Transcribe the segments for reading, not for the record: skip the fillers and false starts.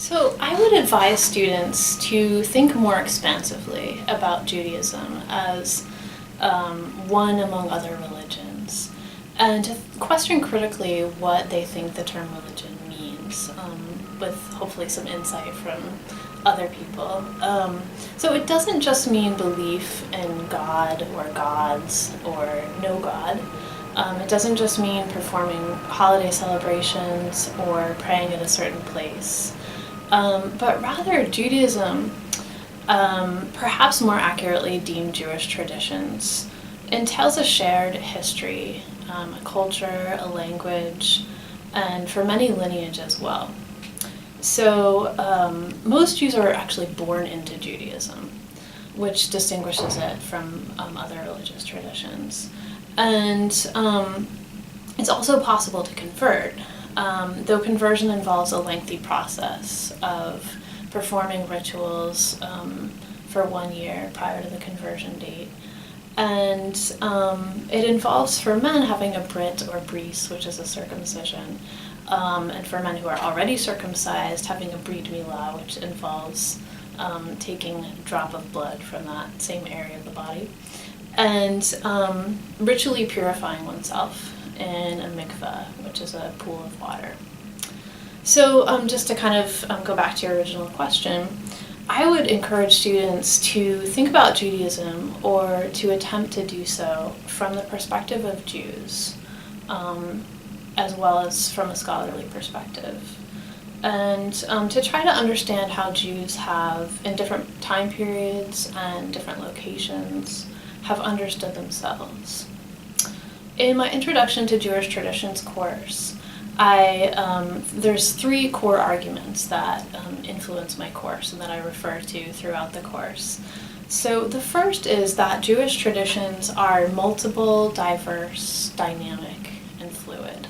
So I would advise students to think more expansively about Judaism as one among other religions, and to question critically what they think the term religion means, with hopefully some insight from other people. So it doesn't just mean belief in God or gods or no God. It doesn't just mean performing holiday celebrations or praying in a certain place. But rather, Judaism, perhaps more accurately deemed Jewish traditions, entails a shared history, a culture, a language, and for many lineage as well. So most Jews are actually born into Judaism, which distinguishes it from other religious traditions. And it's also possible to convert, though conversion involves a lengthy process of performing rituals for 1 year prior to the conversion date. And it involves, for men, having a brit or bris, which is a circumcision, and for men who are already circumcised, having a brit milah, which involves taking a drop of blood from that same area of the body, and ritually purifying oneself in a mikveh, which is a pool of water. So just to kind of go back to your original question, I would encourage students to think about Judaism, or to attempt to do so, from the perspective of Jews, as well as from a scholarly perspective. And to try to understand how Jews have, in different time periods and different locations, have understood themselves. In my Introduction to Jewish Traditions course, there's 3 core arguments that influence my course and that I refer to throughout the course. So the first is that Jewish traditions are multiple, diverse, dynamic, and fluid.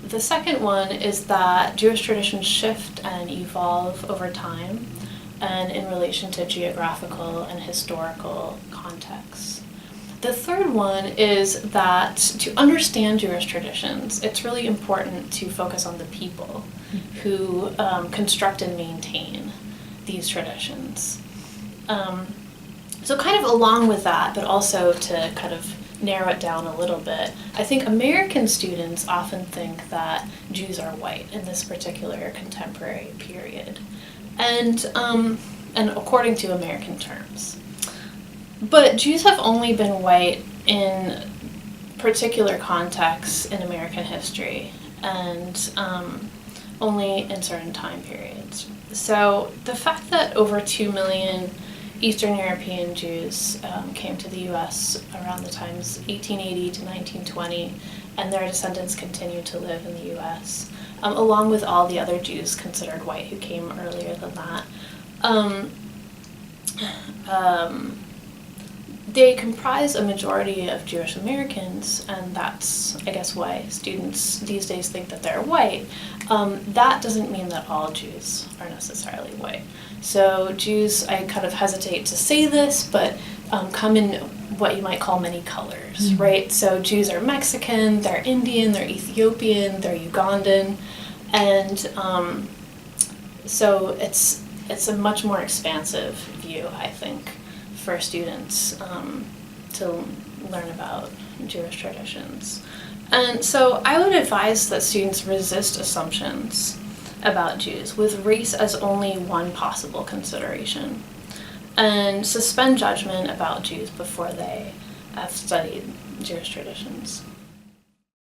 The second one is that Jewish traditions shift and evolve over time and in relation to geographical and historical contexts. The third one is that to understand Jewish traditions, it's really important to focus on the people who construct and maintain these traditions. So kind of along with that, but also to kind of narrow it down a little bit, I think American students often think that Jews are white in this particular contemporary period, and according to American terms. But Jews have only been white in particular contexts in American history, and only in certain time periods. So the fact that over 2 million Eastern European Jews came to the U.S. around the times 1880 to 1920, and their descendants continue to live in the U.S., along with all the other Jews considered white who came earlier than that. They comprise a majority of Jewish Americans, and that's, I guess, why students these days think that they're white. That doesn't mean that all Jews are necessarily white. So Jews, I kind of hesitate to say this, but come in what you might call many colors, right? So Jews are Mexican, they're Indian, they're Ethiopian, they're Ugandan, and so it's a much more expansive view, I think, for students to learn about Jewish traditions. And so I would advise that students resist assumptions about Jews, with race as only one possible consideration, and suspend judgment about Jews before they have studied Jewish traditions.